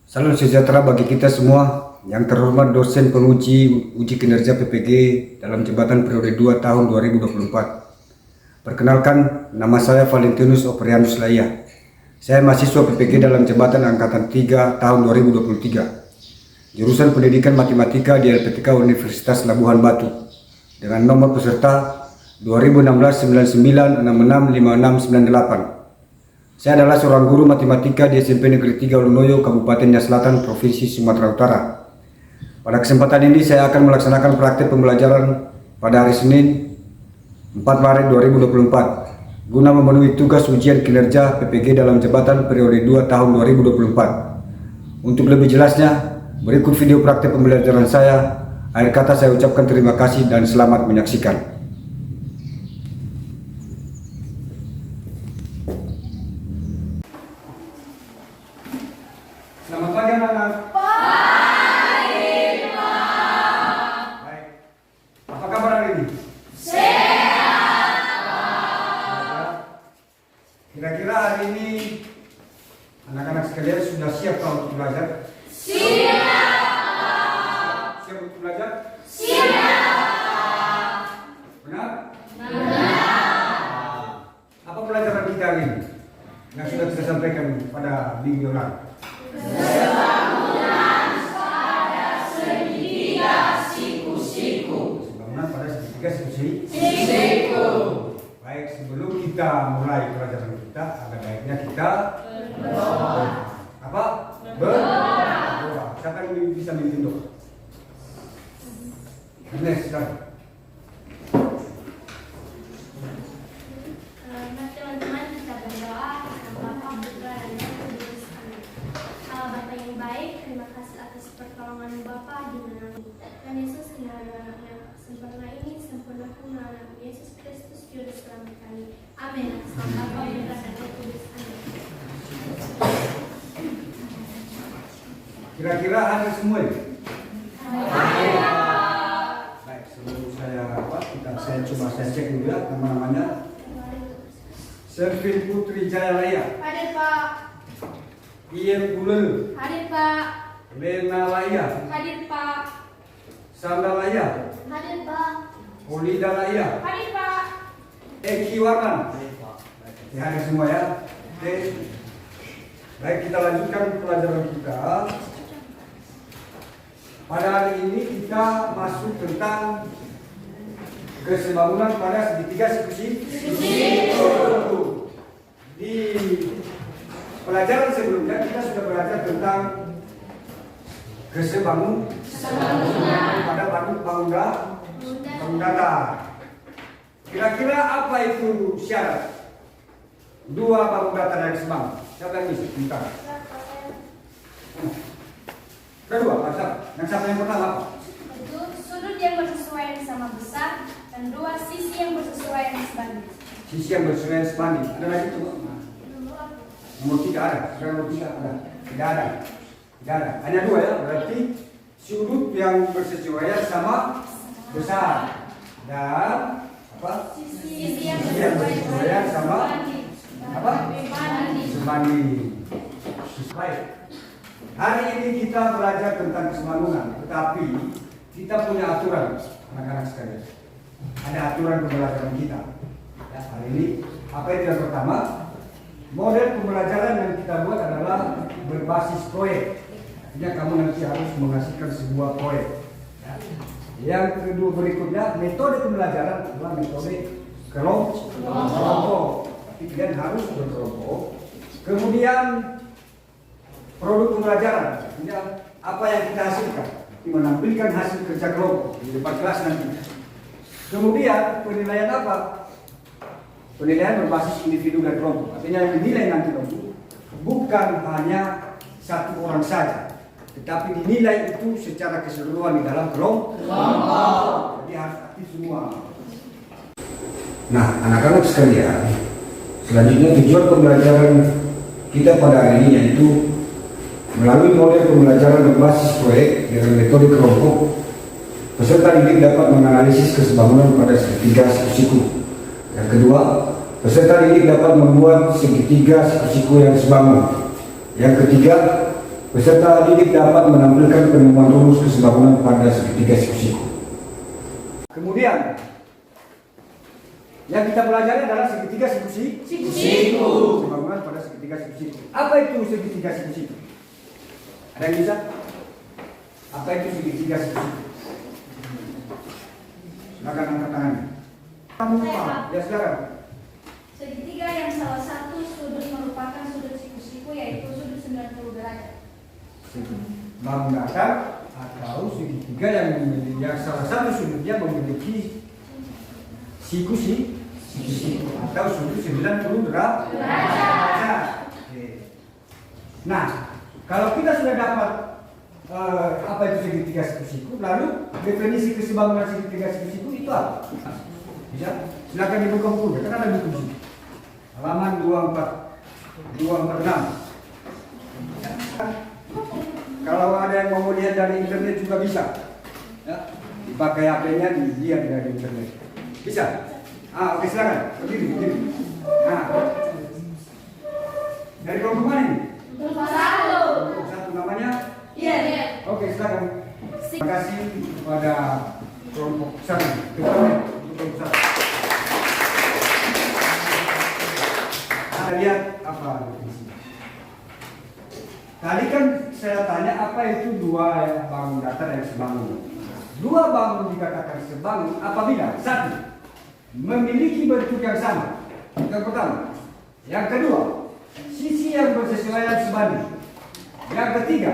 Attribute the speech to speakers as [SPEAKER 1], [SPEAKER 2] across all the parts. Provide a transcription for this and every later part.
[SPEAKER 1] Salam sejahtera bagi kita semua. Yang terhormat dosen penguji uji kinerja PPG dalam jabatan periode 2 tahun 2024. Perkenalkan, nama saya Valentinus Oprianus Laia. Saya mahasiswa PPG dalam jabatan angkatan 3 tahun 2023. Jurusan Pendidikan Matematika di LPTK Universitas Labuhan Batu. Dengan nomor peserta 2016-99-66-5698. Saya adalah seorang guru matematika di SMP Negeri 3 Ulunoyo, Kabupaten Nias Selatan, Provinsi Sumatera Utara. Pada kesempatan ini saya akan melaksanakan praktik pembelajaran pada hari Senin 4 Maret 2024 guna memenuhi tugas ujian kinerja PPG dalam jabatan periode 2 tahun 2024. Untuk lebih jelasnya, berikut video praktik pembelajaran saya. Akhir kata saya ucapkan terima kasih dan selamat menyaksikan. Selamat pagi anak-anak.
[SPEAKER 2] Baik, Pak.
[SPEAKER 1] Baik. Apa kabar hari ini?
[SPEAKER 2] Sehat, Pak.
[SPEAKER 1] Kira-kira hari ini anak-anak sekalian sudah siap untuk belajar?
[SPEAKER 2] Siap,
[SPEAKER 1] Siap untuk belajar?
[SPEAKER 2] siap.
[SPEAKER 1] Benar?
[SPEAKER 2] Benar.
[SPEAKER 1] Apa pelajaran kita hari ini yang sudah kita sampaikan pada minggu lalu?
[SPEAKER 2] Bangunan pada segitiga siku-siku.
[SPEAKER 1] Bangunan pada segitiga siku-siku.
[SPEAKER 2] Siku.
[SPEAKER 1] Baik, sebelum kita mulai pelajaran kita, ada baiknya kita apa? Berdoa. Siapa yang bisa memimpin doa? Ines, silakan.
[SPEAKER 3] Teman-teman, kita berdoa kepada Bapa, Putra, dan Roh Kudus. Amin. Allah Bapa yang baik, terima kasih atas pertolongan Bapa di mana dan Yesus kiranya sempurna ini sempurnakan Yesus Kristus Juru Selamat kami. Amin. Atas nama Bapa, Putra, dan Roh Kudus. Amin.
[SPEAKER 1] Kira-kira ada semua ini? Baik, sebelum saya cek dulu ya nama-namanya. Selvin Putri Jayalaya,
[SPEAKER 3] Hadir Pak.
[SPEAKER 1] Ian Bulel,
[SPEAKER 3] Hadir Pak.
[SPEAKER 1] Lena Laya,
[SPEAKER 3] Hadir Pak.
[SPEAKER 1] Sanda Laya,
[SPEAKER 3] Hadir Pak.
[SPEAKER 1] Olida Laya,
[SPEAKER 3] Hadir Pak.
[SPEAKER 1] Eki Warman. Ya, ada semua ya. Oke. Baik, kita lanjutkan pelajaran kita. Pada hari ini kita masuk tentang kesebangunan pada segitiga siku-siku. Di pelajaran sebelumnya kita sudah belajar tentang kesebangunan pada bangun datar. Kira-kira apa itu syarat dua bangun datar yang sebangun? Siapa yang bisa minta? Kedua, yang pertama apa?
[SPEAKER 3] Sudut yang bersesuaian sama besar dan dua sisi yang bersesuaian sebanding.
[SPEAKER 1] Sisi yang bersesuaian sebanding. Ada lagi coba? Nomor 3 ada. Sudah nomor 3 ada. Tidak ada. Tidak ada. Hanya dua ya. Berarti sudut yang bersesuaian sama besar dan apa?
[SPEAKER 3] Sisi yang
[SPEAKER 1] bersesuaian sama apa?
[SPEAKER 3] sebanding.
[SPEAKER 1] Baik. Hari ini kita belajar tentang kesebangunan, tetapi kita punya aturan, anak-anak sekalian. Ada aturan pembelajaran kita. Ya, hari ini apa itu yang pertama? Model pembelajaran yang kita buat adalah berbasis proyek. Artinya kamu nanti harus menghasilkan sebuah proyek. Ya. Yang kedua berikutnya, metode pembelajaran adalah metode kelompok. Tapi kalian harus berkelompok. Kemudian produk pembelajaran, artinya apa yang kita hasilkan, menampilkan hasil kerja kelompok di depan kelas nanti. Kemudian penilaian apa? Penilaian berbasis individu dan kelompok. Artinya yang dinilai nanti bukan hanya satu orang saja, tetapi dinilai itu secara keseluruhan di dalam kelompok. Jadi harus aktif semua. Nah, anak-anak sekalian, selanjutnya tujuan pembelajaran kita pada hari ini yaitu melalui model pembelajaran berbasis proyek dengan metode kelompok, peserta didik dapat menganalisis kesebangunan pada segitiga siku-siku. Yang kedua, peserta didik dapat membuat segitiga siku-siku yang sebangun. Yang ketiga, Peserta didik dapat menampilkan penemuan rumus kesebangunan pada segitiga siku-siku. Kemudian yang kita pelajari adalah segitiga siku-siku. Kesebangunan pada segitiga siku-siku. Apa itu segitiga siku-siku? Ada yang bisa? Apa itu segitiga siku-siku? Silakan angkat tangannya. Ya silakan.
[SPEAKER 3] Segitiga yang salah satu sudut merupakan sudut siku-siku, yaitu sudut 90 derajat.
[SPEAKER 1] Bangun datar atau segitiga yang salah satu sudutnya memiliki siku-siku atau sudut 90 derajat. Nah, kalau kita sudah dapat apa itu segitiga siku-siku, lalu definisi kesebangunan segitiga siku-siku itu apa? Bisa? Silakan dibuka buku, kan ada buku di sini. Halaman 246. Kalau ada yang mau lihat dari internet juga bisa, ya, dipakai HP-nya, dilihat dari internet, bisa. Oke, silakan. Berdiri. Dari kelompok mana ini? Satu namanya?
[SPEAKER 3] Iya.
[SPEAKER 1] Oke, silakan. Terima kasih kepada kelompok sana. Kelompok sana. Kita lihat apa definisinya. Tadi kan saya tanya apa itu dua bangun datar yang sebangun. Dua bangun dikatakan sebangun apabila satu, memiliki bentuk yang sama. Yang pertama. Yang kedua, sisi yang bersesuaian sebanding. Yang ketiga,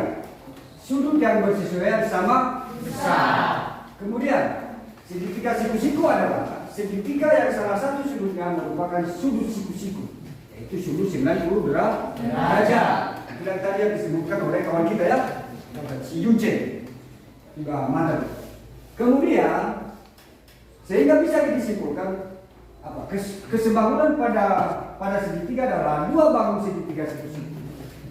[SPEAKER 1] sudut yang bersesuaian sama besar. Kemudian, segitiga siku-siku adalah segitiga yang salah satu sudutnya merupakan sudut siku-siku, yaitu sudut 90 derajat. Yang tadi yang disebutkan oleh kawan kita ya, si Yunce juga mantan. Kemudian sehingga bisa disimpulkan apa kesebangunan pada segitiga adalah dua bangun segitiga siku-siku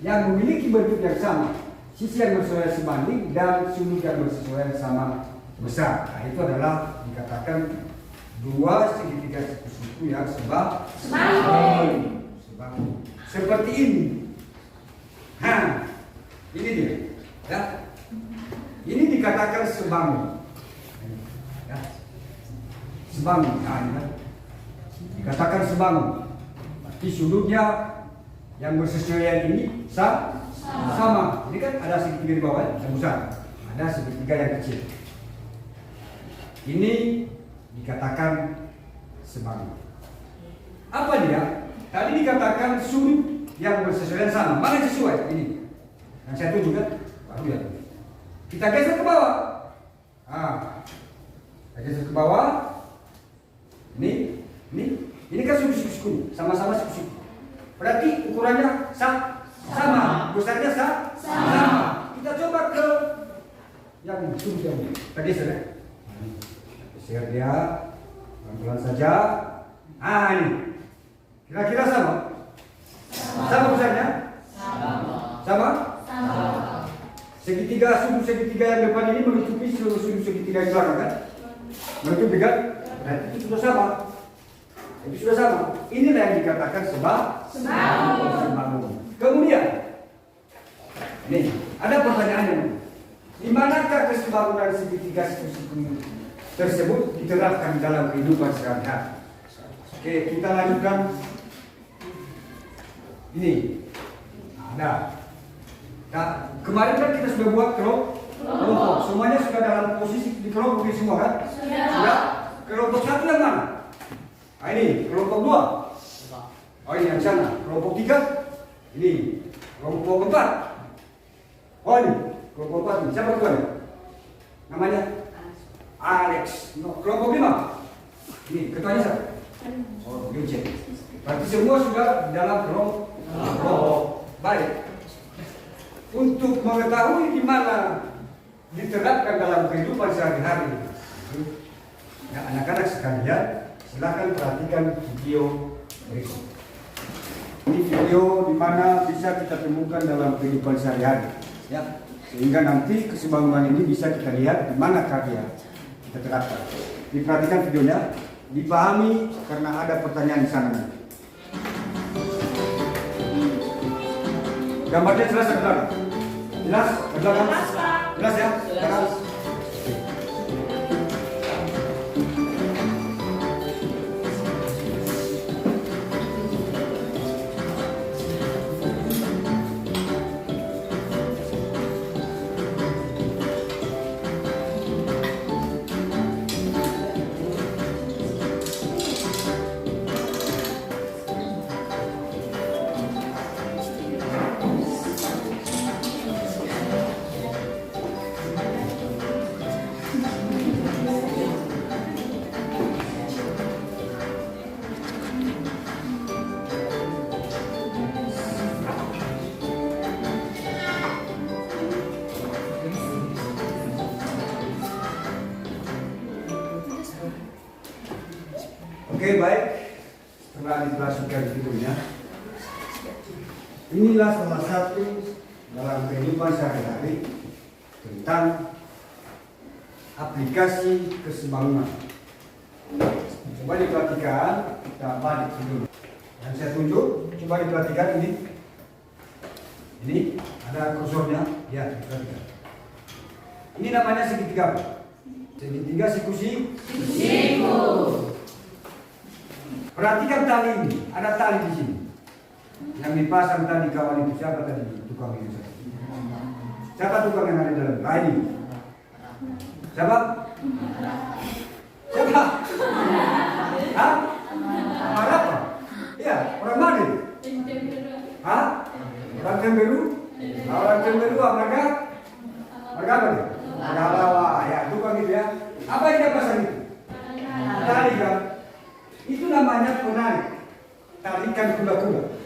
[SPEAKER 1] yang memiliki bentuk yang sama, sisi yang bersesuaian sebanding dan sudut yang bersesuaian sama besar. Nah, itu adalah dikatakan dua segitiga siku-siku yang sebangun. Seperti ini. Ini dia, ya. Ini dikatakan sebangun, ya. Sebangun, ini dikatakan sebangun. Berarti sudutnya yang bersesuaian ini sama. Ini kan ada segitiga di bawah yang besar, ada segitiga yang kecil. Ini dikatakan sebangun. Apa dia? Tadi dikatakan sudut yang bersesuaian sama. Mana sesuai? Ini. Yang satu juga baru ya. Kita geser ke bawah. Kita geser ke bawah. Ini kan siku-siku, sama-sama siku-siku. Berarti ukurannya sama, besarnya sama. Kita coba ke yang sudut yang ini. Kita geser ya. Geser dia, pelan-pelan saja. Ini. Kira-kira sama. Sama besarnya? Sama? Segitiga, sudut segitiga yang depan ini menutupi seluruh sudut segitiga yang belakang kan? Menutupi kan? Berarti itu sudah sama. Itu sudah sama. Inilah yang dikatakan sebangun. Kemudian, nih ada pertanyaannya. Di manakah kesebangunan segitiga siku-siku tersebut diterapkan dalam kehidupan sehari-hari? Oke, kita lanjutkan. Ini ada. Nah, kemarin kan kita sudah buat kelompok. Semuanya sudah dalam posisi di kelompok ini semua kan? Sudah. Kelompok satu yang mana? Ini kelompok 2. Ini yang sana. Kelompok 3. Ini kelompok 4. Ini kelompok 4 ini. Siapa ketuanya? Namanya Alex. Kelompok 5. Ini ketuanya siapa? Yunce. Berarti semua sudah dalam kelompok. Baik. Untuk mengetahui di mana diterapkan dalam kehidupan sehari-hari, ya, anak-anak sekalian, silakan perhatikan video berikut. Ini video di mana bisa kita temukan dalam kehidupan sehari-hari, ya, sehingga nanti kesebangunan ini bisa kita lihat di mana dia kita terapkan. Diperhatikan videonya, dipahami karena ada pertanyaan di sana. Gambarnya jelas ke belakang. Jelas? Belakang?
[SPEAKER 3] Jelas, Pak.
[SPEAKER 1] Jelas ya? Jelas. Oke, baik. Setelah dijelaskan videonya, inilah salah satu dalam kehidupan sehari-hari tentang aplikasi kesebangunan. Coba diperhatikan, kita balik dulu. Yang saya tunjuk, coba diperhatikan ini. Ini ada kursornya, ya diperhatikan. Ini namanya segitiga. Segitiga siku-siku. Perhatikan tali ini, ada tali di sini. Yang dipasang tadi kawan itu siapa tadi? Tukang ini. Siapa tukang yang ada dalam? Nah ini. Siapa? Siapa? Hah? Orang apa? Iya, orang mana? Hah? Orang Cemberu? Orang Cemberu marga? Marga apa nih? Marga Lawa. Ya, tukang itu ya. Apa yang dia pasang itu? Tali kan? Itu namanya penarik, tarikan kuda-kuda.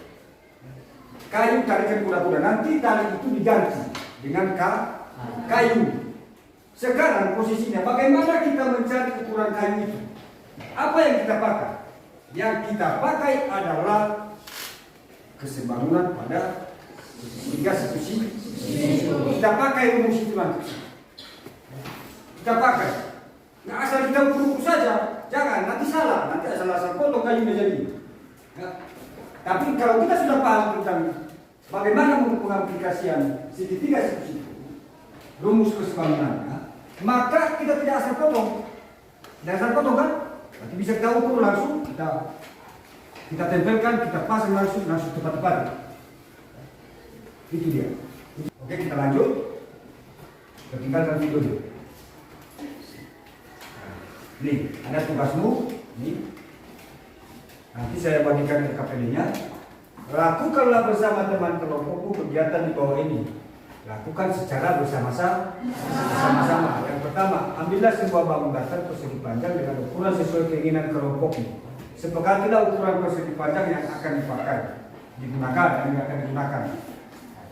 [SPEAKER 1] Kayu tarikan kuda-kuda. Nanti tali itu diganti dengan kayu. Sekarang posisinya, bagaimana kita mencari ukuran kayu itu? Apa yang kita pakai? Yang kita pakai adalah kesebangunan pada segitiga siku. Kita pakai rumus itu nanti. Kita pakai. Nggak asal kita ukur saja. Jangan, nanti salah, nanti asal-asal potong kayunya jadi. Ya. Tapi kalau kita sudah paham tentang bagaimana pengaplikasian segitiga siku, rumus kesebangunannya, maka kita tidak asal potong. Tidak asal potong kan? Berarti bisa kita ukur langsung, kita tempelkan, kita pasang langsung tepat-tepat. Itu dia. Oke, kita lanjut. Kita tinggalkan video dulu. Nih, ada tugasmu. Nih. Nanti saya bagikan ke KPD-nya. Lakukanlah bersama teman kelompokmu kegiatan di bawah ini. Lakukan secara bersama-sama. Yang pertama, ambillah sebuah bangun datar persegi panjang dengan ukuran sesuai keinginan kelompokmu. Sepakatilah ukuran persegi panjang yang akan digunakan.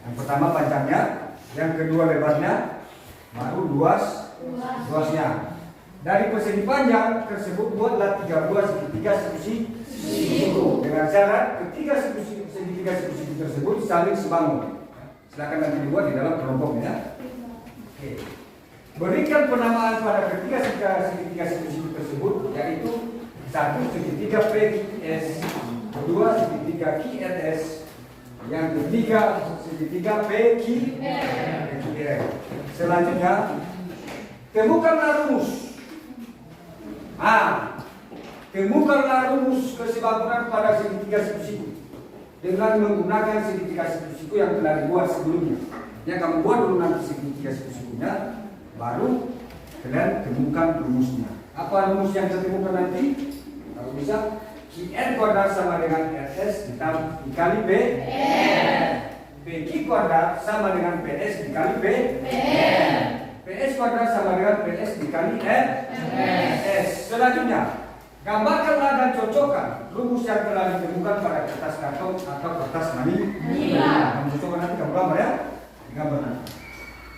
[SPEAKER 1] Yang pertama panjangnya, yang kedua lebarnya, baru luasnya. Dari persegi panjang tersebut buatlah 3 buah segitiga siku. Dengan syarat ketiga segitiga siku tersebut saling sebangun. Silakan nanti dibuat di dalam kelompoknya. Oke. Berikan penamaan pada ketiga segitiga siku tersebut, yaitu 1 segitiga PQS, 2 segitiga QRS, yang ketiga segitiga PQR. Selanjutnya temukanlah rumus. Temukanlah rumus kesebangunan pada segitiga siku dengan menggunakan segitiga siku yang telah dibuat sebelumnya. Yang kamu buat dulu nanti segitiga sikunya, baru kalian temukan rumusnya. Apa rumus yang saya temukan nanti? Kalau bisa, QN kuadrat sama dengan RS dikali P. PQ kuadrat sama dengan PS dikali P. PS kuadrat sama dengan PS dikali S. Selanjutnya, gambarkanlah dan cocokkan rumus yang telah ditemukan pada kertas karton atau kertas manila. Kamu cocokkan nanti kamu gambar ya. Gambar.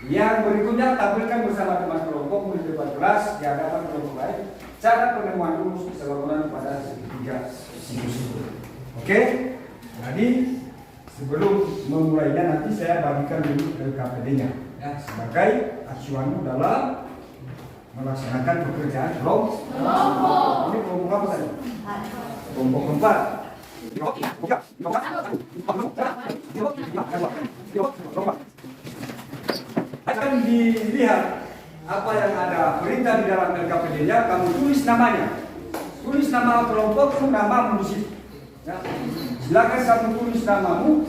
[SPEAKER 1] Yang berikutnya, tampilkan bersama teman kelompokmu di depan kelas di hadapan kelompok lain cara penemuan rumus kesebangunan pada segitiga siku. Oke? Jadi sebelum memulainya nanti saya bagikan dulu LKPD-nya ya, sebagai acuanmu dalam melaksanakan pekerjaan kelompok. Ini kelompok apa tadi? Kelompok keempat. akan dilihat apa yang ada perintah di dalam LKPD-nya, kamu tulis namanya. Tulis nama kelompokmu, namamu di situ. Ya. Silakan kamu tulis namamu,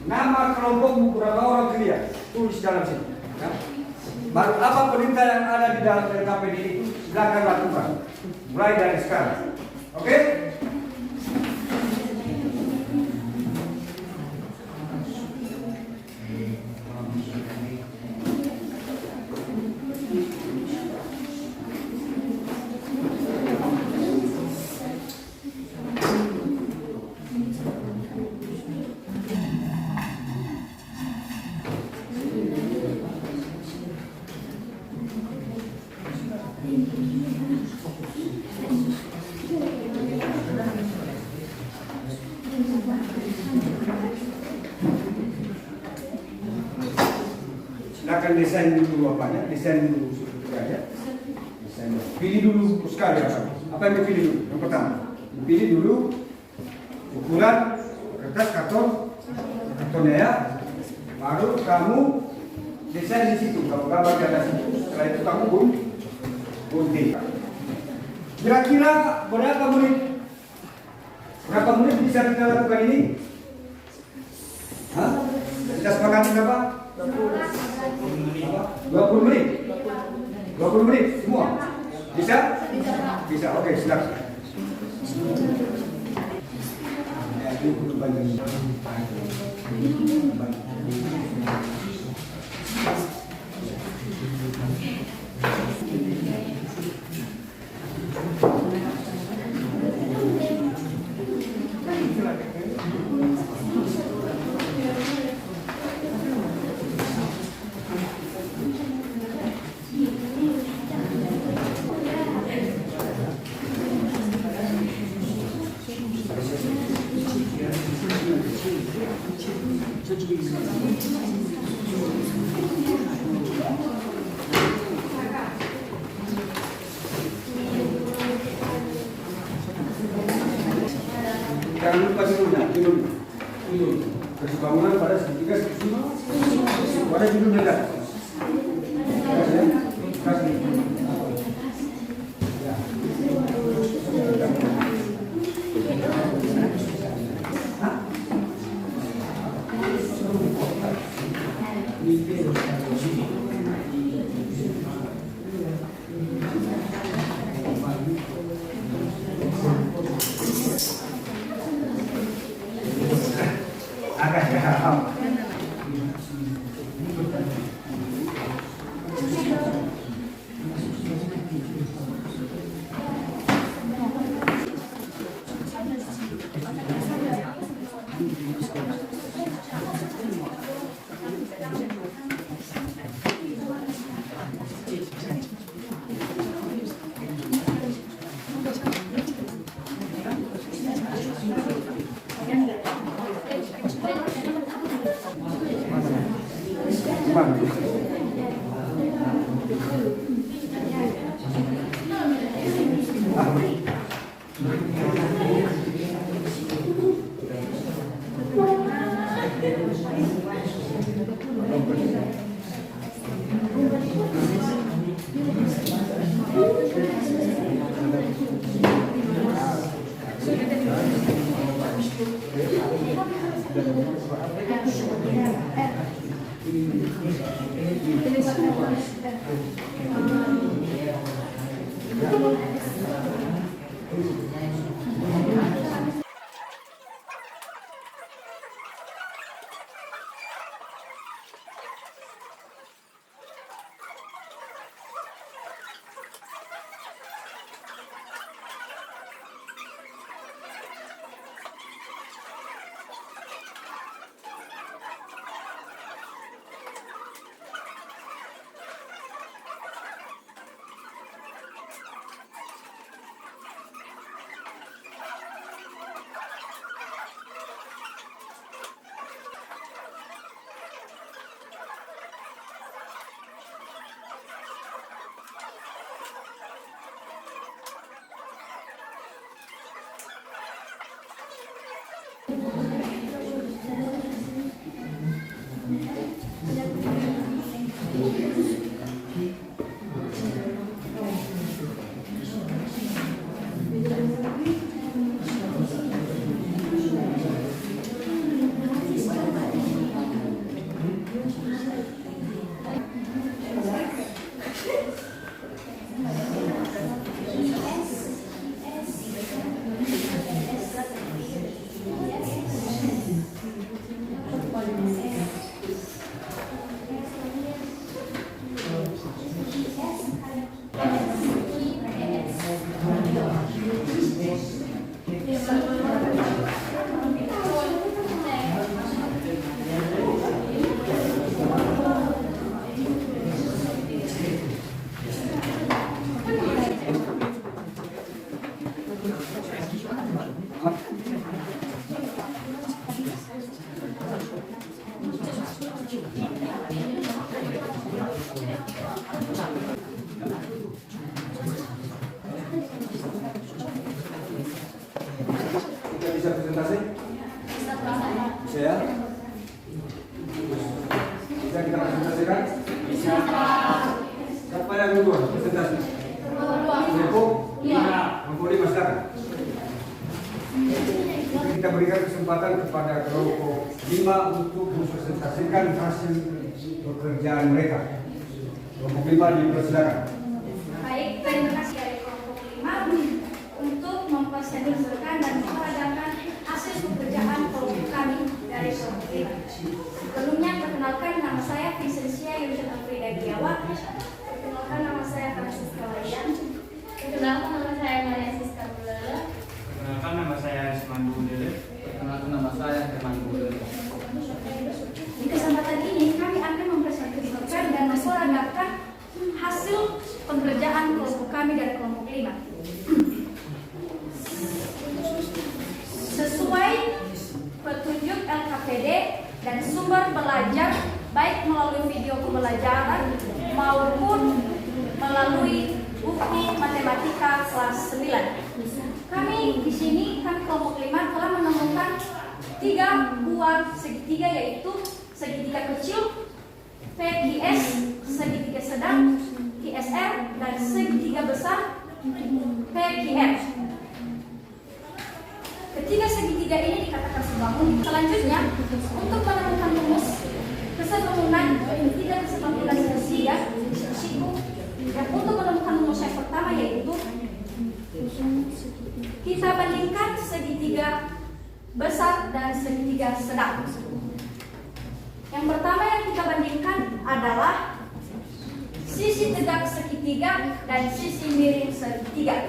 [SPEAKER 1] nama kelompokmu berapa orang kalian, tulis dalam situ. Ya. Baru apa perintah yang ada di dalam LKPD itu, silakan lakukan. Mulai dari sekarang. Oke? Silakan desain dulu apanya, desain dulu aja. Desain dulu. Pilih dulu sekali apa yang dipilih dulu? Yang pertama, pilih dulu ukuran kertas kartonnya ya. Baru kamu desain di situ, kamu gambar di atas itu. Setelah itu kamu gunting. Kira-kira berapa menit? Berapa menit bisa kita lakukan ini? Hah? Kita sepakati berapa? 20 menit. 20 menit semua. Bisa? Bisa. Oke, silakan. Jangan lupa judulnya. Kasih bangunan pada segitiga pada judulnya dah. Kasih. Agak ya. Kita bisa presentasi? Bisa ya? Bisa kita presentasikan? Bisa. Siapa yang duluan presentasi? Kelompok? Kelompok 5 silakan. Kita berikan kesempatan kepada kelompok 5 untuk mempresentasikan hasil pekerjaan mereka. Kelompok 5 dipersilakan.
[SPEAKER 3] Baik, terima kasih dari kelompok 5 untuk mempresentasikan dan memperagakan hasil pekerjaan kelompok kami dari kelompok 5. Sebelumnya perkenalkan, nama saya Vincentia Yusuf Afrida Giawa. Perkenalkan, nama saya Francisca Wayan. Perkenalkan, nama saya Maria Siska Bulele.
[SPEAKER 4] Perkenalkan, nama saya Isman Budele.
[SPEAKER 5] Perkenalkan, nama saya Herman Budele.
[SPEAKER 3] Di kesempatan ini kami akan mempresentasikan dan memperagakan hasil pekerjaan kelompok kami dari kelompok 5. Sesuai petunjuk LKPD dan sumber belajar baik melalui video pembelajaran maupun melalui buku matematika kelas 9. Kami di sini kelompok 5 telah menemukan 3 buah segitiga, yaitu segitiga kecil, PQS, segitiga sedang, QSR, dan segitiga besar, PQR. Ketiga segitiga ini dikatakan sebangun. Selanjutnya, untuk menemukan rumus kesebangunan tiga kesebangunan segitiga siku, dan untuk menemukan rumus yang pertama yaitu kita bandingkan segitiga besar dan segitiga sedang. Yang pertama yang kita bandingkan adalah sisi tegak segitiga dan sisi miring segitiga.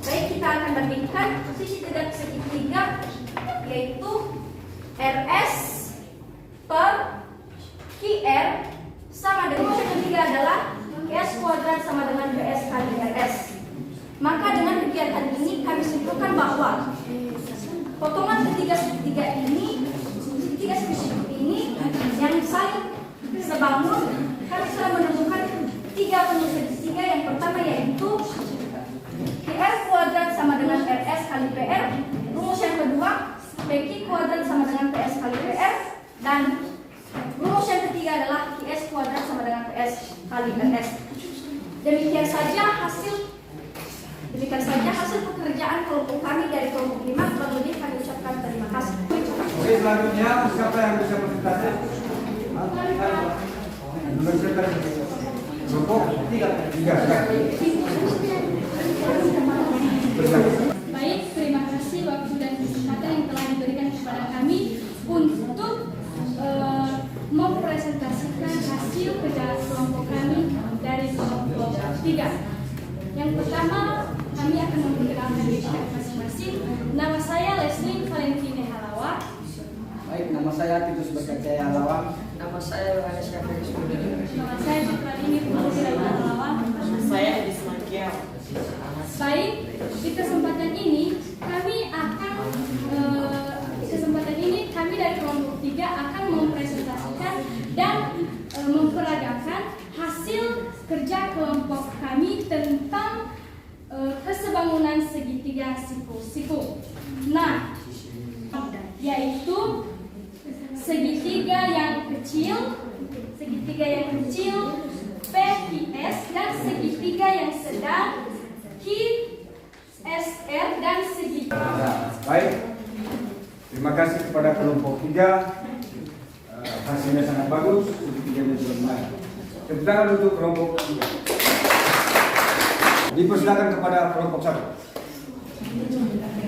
[SPEAKER 3] Baik, kita akan bandingkan sisi tegak segitiga yaitu RS per QR sama dengan yang ketiga adalah QS kuadrat sama dengan PS kali RS. Maka dengan kegiatan ini kami simpulkan bahwa potongan ketiga segitiga ini yang saling sebangun, kami sudah menemukan 3 bentuk segitiga. Yang pertama yaitu QR kuadrat sama dengan RS kali PR. Rumus yang kedua, PQ kuadrat sama dengan PS kali PR. Dan rumus yang ketiga adalah QS kuadrat sama dengan PS kali RS. Demikian saja hasil pekerjaan kelompok kami dari kelompok 5. Kurang lebih kami ucapkan terima kasih.
[SPEAKER 1] Oke, selanjutnya siapa yang bisa presentasi? Kelompok 3.
[SPEAKER 6] Baik, terima kasih waktu dan kesempatan yang telah diberikan kepada kami untuk mempresentasikan hasil kerja kelompok kami dari kelompok 3. Yang pertama, kami akan memperkenalkan diri kami masing-masing. Nama saya Leslie Valentine Halawa.
[SPEAKER 5] Baik, nama saya Titus Berkacaya Halawa.
[SPEAKER 7] Nama saya Yohanes Syafrius Budele.
[SPEAKER 6] Nama saya Cipralini Putri Halawa.
[SPEAKER 7] Saya Edis Mankiau.
[SPEAKER 6] Baik, di kesempatan ini kami dari kelompok 3 akan mempresentasikan dan memperagakan hasil kerja kelompok kami tentang kesebangunan segitiga siku-siku. Nah, yaitu segitiga yang kecil, PQS, dan segitiga yang sedang, QSR, dan segitiga.
[SPEAKER 1] Baik, terima kasih kepada kelompok 3. Hasilnya sangat bagus. Segitiganya juga lumayan. Tepuk tangan untuk kelompok 3. Dipersilakan kepada kelompok 1.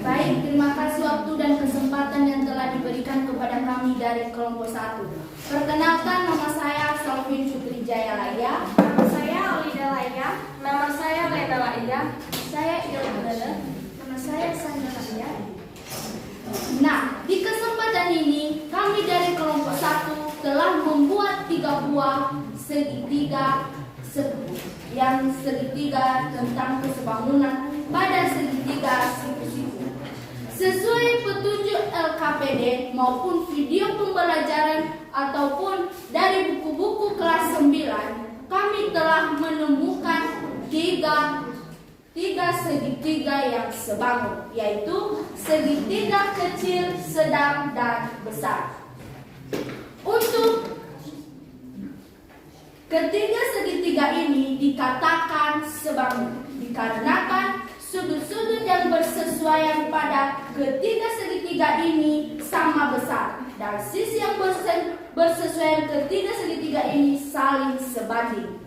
[SPEAKER 8] Baik, terima kasih waktu dan kesempatan yang telah diberikan kepada kami dari kelompok 1. Perkenalkan, nama saya Salvin Putri Jaya Laya.
[SPEAKER 3] Nama saya Olida Laya.
[SPEAKER 8] Nama saya Lena Laya.
[SPEAKER 3] Saya Ilmu Bele. Nama saya Sandra Laya.
[SPEAKER 8] Nah, di kesempatan ini kami dari kelompok 1 telah membuat 3 buah segitiga tentang kesebangunan pada segitiga siku-siku. sesuai petunjuk LKPD maupun video pembelajaran ataupun dari buku-buku kelas 9, kami telah menemukan tiga segitiga yang sebangun, yaitu segitiga kecil, sedang, dan besar. Untuk ketiga segitiga ini dikatakan sebangun dikarenakan sudut-sudut yang bersesuaian pada ketiga segitiga ini sama besar dan sisi yang bersesuaian ketiga segitiga ini saling sebanding.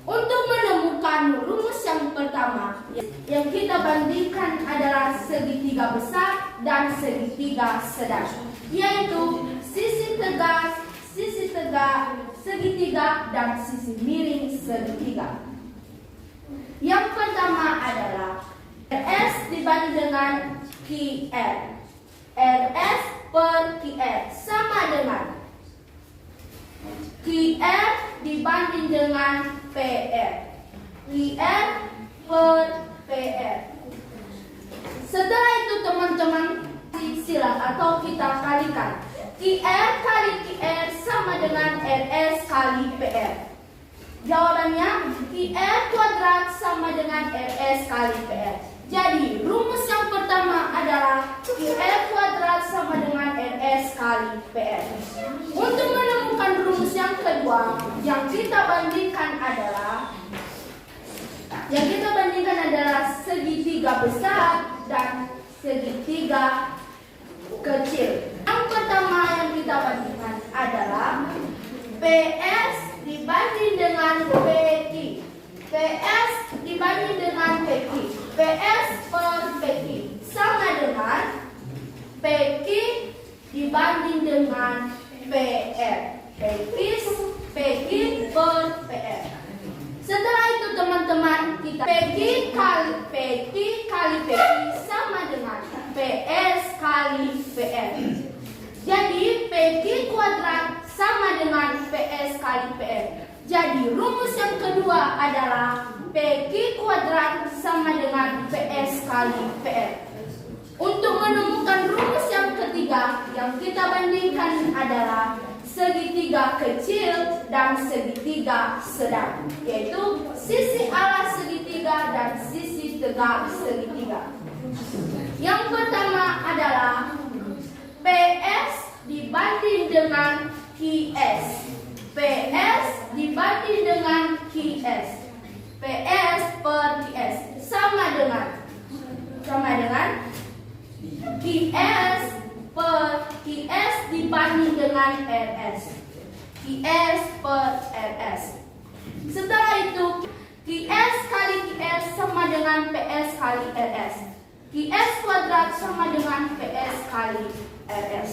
[SPEAKER 8] Untuk menemukan rumus yang pertama yang kita bandingkan adalah segitiga besar dan segitiga sedang, yaitu sisi tegak segitiga dan sisi miring segitiga. Yang pertama adalah RS dibanding dengan QR. RS per QR sama dengan QR dibanding dengan PR. QR per PR. Setelah itu teman-teman silang atau kita kalikan. QR kali QR sama dengan RS kali PR. Jawabannya QR kuadrat sama dengan RS kali PR. Jadi rumus yang pertama adalah QR kuadrat sama dengan RS kali PR. Untuk menemukan rumus yang kedua yang kita bandingkan adalah segitiga besar dan segitiga kecil. Yang pertama yang kita bandingkan adalah PS dibanding dengan PQ. PS dibanding dengan PQ. PS per PQ sama dengan PQ dibanding dengan PR. PQ per PR. Setelah itu teman-teman kita PQ kali PQ sama dengan PS kali PR. Jadi PQ kuadrat sama dengan PS kali PR. Jadi rumus yang kedua adalah PQ kuadrat sama dengan PS kali PR. Untuk menemukan rumus yang ketiga yang kita bandingkan adalah segitiga kecil dan segitiga sedang, yaitu sisi alas segitiga dan sisi tegak segitiga. Yang pertama adalah PS dibanding dengan QS. PS dibanding dengan QS. PS per QS sama dengan QS per QS dibanding dengan RS. QS per RS. Setelah itu QS kali QS sama dengan PS kali RS. QS kuadrat sama dengan PS kali RS.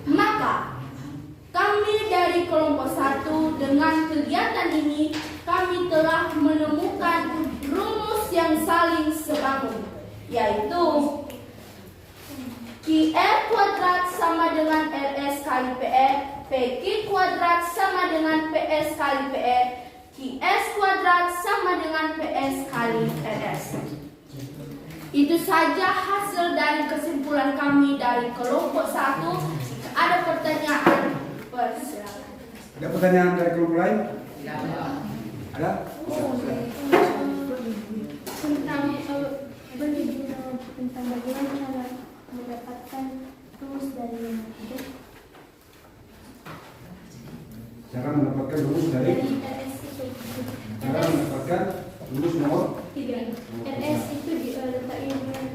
[SPEAKER 8] Maka kami dari kelompok 1 dengan kegiatan ini kami telah menemukan rumus yang saling sebangun, yaitu QR kuadrat sama dengan RS kali PR, PQ kuadrat sama dengan PS kali PR, QS kuadrat sama dengan PS kali RS. Itu saja hasil dari kesimpulan kami dari kelompok 1. Ada pertanyaan? Persilakan.
[SPEAKER 1] Ada pertanyaan dari kelompok lain? Ada?
[SPEAKER 3] Tentang bagaimana cara mendapatkan rumus dari yang ada.
[SPEAKER 1] Cara mendapatkan rumus dari
[SPEAKER 3] RS itu.
[SPEAKER 1] cara mendapatkan rumus nomor
[SPEAKER 3] 3. RS itu letaknya di mana?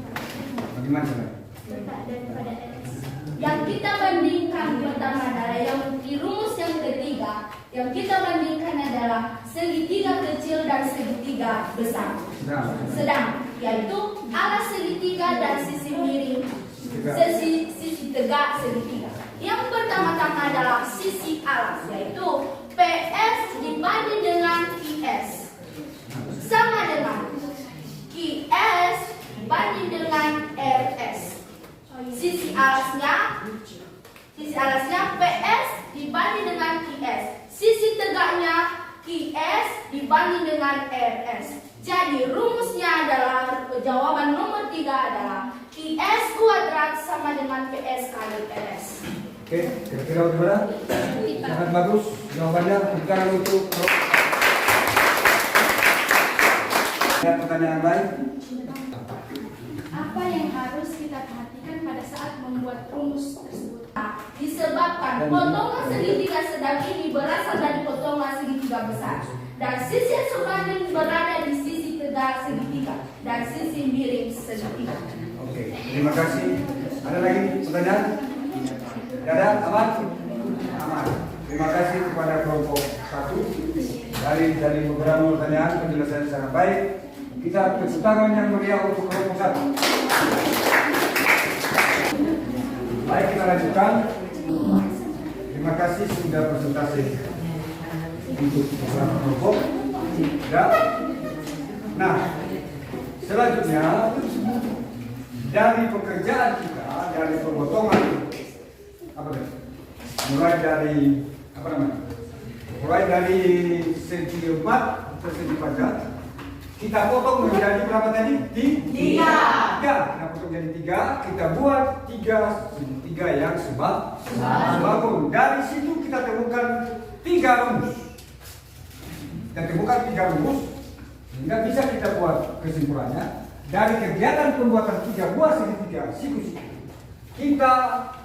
[SPEAKER 1] bagaimana cara?
[SPEAKER 3] Letak daripada RS.
[SPEAKER 8] Yang kita bandingkan pertama adalah yang di rumus yang ketiga. Yang kita bandingkan adalah segitiga kecil dan segitiga besar. Sedang, yaitu alas segitiga dan sisi miring, sisi tegak segitiga. Yang pertama-tama adalah sisi alas, yaitu PS dibanding dengan QS sama dengan QS dibanding dengan RS. Sisi alasnya PS dibanding dengan QS. Sisi tegaknya QS dibanding dengan RS. Jadi rumusnya adalah jawaban nomor 3 adalah IS kuadrat sama dengan PS kali RS.
[SPEAKER 1] Oke, kira-kira bagaimana? Sangat bagus. Jawabannya bukan untuk pertanyaan lain.
[SPEAKER 6] Apa yang harus kita perhatikan pada saat membuat rumus tersebut?
[SPEAKER 8] Disebabkan potongan segitiga sedang ini berasal dari potongan segitiga besar dan sisi yang sebanding berada di sisi tegak segitiga dan sisi miring segitiga.
[SPEAKER 1] Oke, terima kasih. Ada lagi pertanyaan? Tidak ada? Aman? Aman. Terima kasih kepada kelompok 1 dari beberapa pertanyaan penjelasan sangat baik. Kita tepuk tangan yang meriah untuk kelompok 1. Baik, kita lanjutkan. Terima kasih sudah presentasi untuk beberapa kelompok. Ya. Nah, selanjutnya dari pekerjaan kita, dari pemotongan mulai dari segi 4 ke segi panjang, kita potong menjadi berapa tadi? 3. Kita potong jadi 3. Kita buat 3 yang sebabun. Dari situ kita temukan 3 rumus. Sehingga bisa kita buat kesimpulannya dari kegiatan pembuatan 3 buah segitiga siku-siku. Kita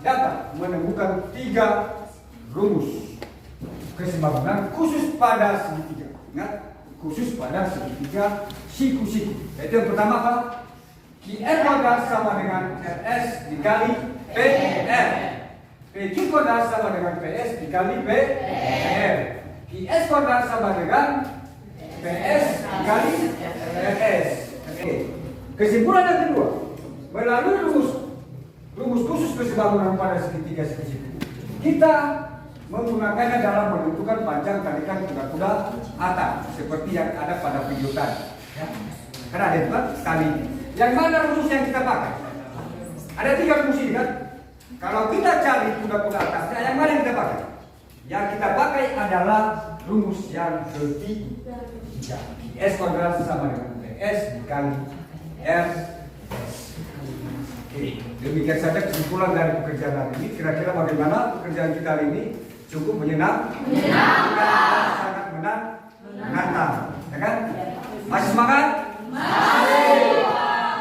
[SPEAKER 1] dapat menemukan 3 rumus keseimbangan khusus pada segitiga. Ingat, khusus pada segitiga siku-siku. Yaitu yang pertama apa? QR kuadrat sama dengan RS dikali PR. PQ kuadrat sama dengan PS dikali PR. QS kuadrat sama dengan PS dikali RS. Oke. Kesimpulan yang kedua, melalui rumus khusus keseimbangan pada segitiga siku-siku, kita menggunakannya dalam menentukan panjang tarikan kuda-kuda atap seperti yang ada pada video tadi. Ya. Karena ada juga kali ini. Yang mana rumus yang kita pakai? Ada 3 rumus ini kan? Kalau kita cari kuda-kuda atasnya, yang mana yang kita pakai? Yang kita pakai adalah rumus yang ketiga. S kuadrat sama dengan PS dikali R. Oke, demikian saja kesimpulan dari pekerjaan hari ini. Kira-kira bagaimana pekerjaan kita hari ini? Cukup menyenangkan, sangat menantang, ya kan? Masih semangat?
[SPEAKER 2] Masih.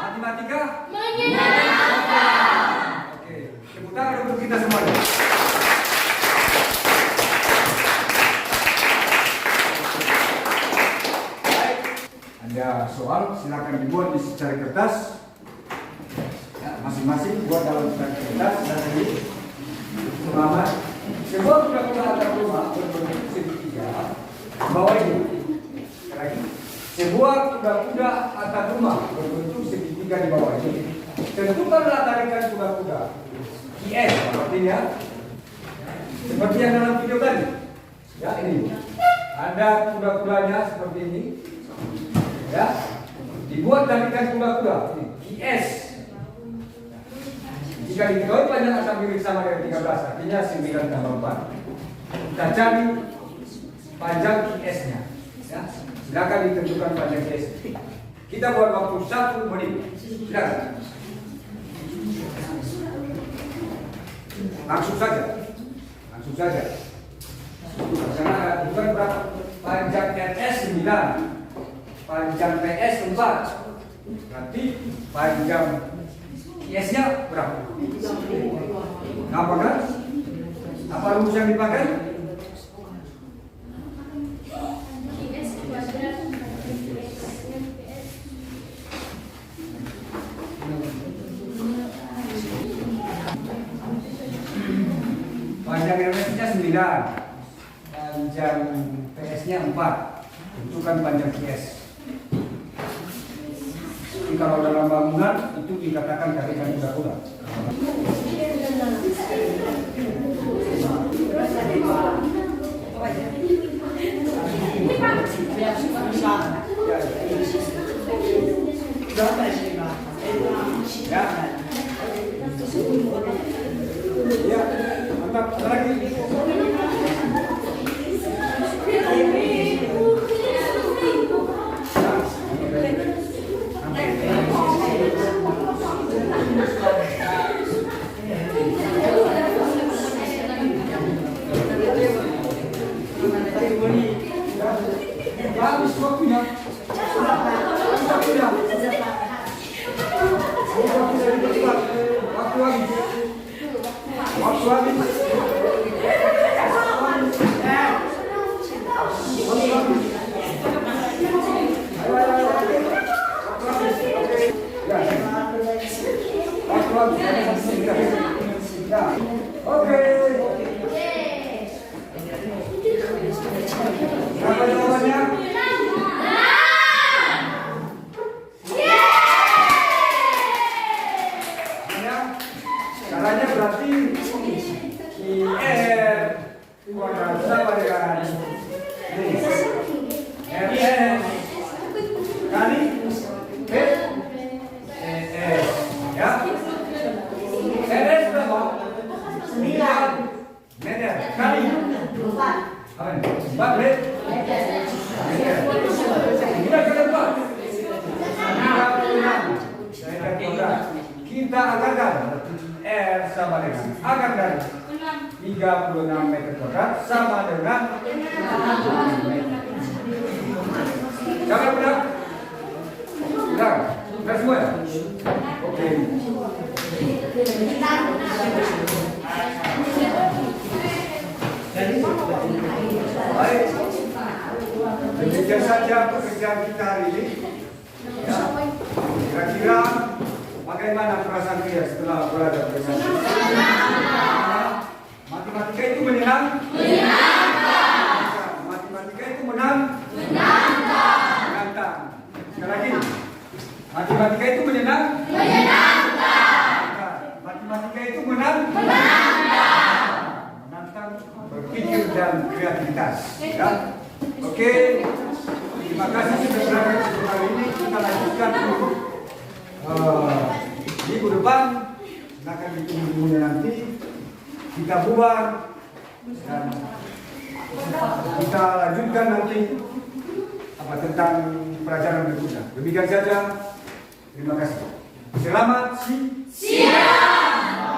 [SPEAKER 1] Matematika?
[SPEAKER 2] Menyenangkan.
[SPEAKER 1] Oke, tepuk tangan untuk kita semuanya. Baik, ada soal silakan dibuat di secari kertas. Ya, masing-masing buat dalam secari kertas dan ini selamat. Sebuah kuda-kuda atap rumah berbentuk segitiga bawah ini. Lagi. Sebuah kuda-kuda atap rumah berbentuk segitiga di bawah ini. Tentukanlah tarikan kuda-kuda. IS artinya seperti yang dalam video tadi. Ya, ini. Ada kuda-kudanya seperti ini. Ya. Dibuat tarikan kuda-kuda. IS. Jika diketahui panjang asal miring sama dengan 13, artinya 9 tambah 4. Kita cari panjang QS-nya. Ya. Silakan ditentukan panjang QS. Kita buat waktu 1 menit. Silakan. Langsung saja. Karena bukan berapa panjang RS 9, panjang PS 4. Berarti panjang IS-nya berapa? Apa kan? Apa rumus yang dipakai?
[SPEAKER 3] IS kuadrat
[SPEAKER 1] Panjang RS-nya 9, panjang PS-nya 4. Tentukan panjang IS. Jadi kalau dalam bangunan itu dikatakan tarikan kuda-kuda. Ya. Ya, mantap. Ada lagi. suami. Oke. Apa jawabannya? Caranya berarti IR kuadrat sama dengan RS kali P ES ya. RS berapa? 9 meter kali 4 meter. Kita ke depan 36 meter kuadrat. Kita anggarkan R sama dengan akar dari 36 meter kuadrat sama dengan 6 meter. Jangan benar. Benar. Benar semua ya? Oke. Baik. Demikian saja pekerjaan kita hari ini. Ya. Kira-kira bagaimana perasaan kalian setelah berada bersama? Matematika itu menyenang? Menyenangkan. Matematika itu menantang. Sekali lagi. Matematika itu menyenangkan. Matematika itu menantang berpikir dan kreativitas. Ya. Oke. Terima kasih sudah berada di hari ini. Kita lanjutkan minggu depan akan ditunggu nanti kita buat dan kita lanjutkan nanti apa tentang pelajaran berikutnya. Demikian saja. Terima kasih. Selamat siang.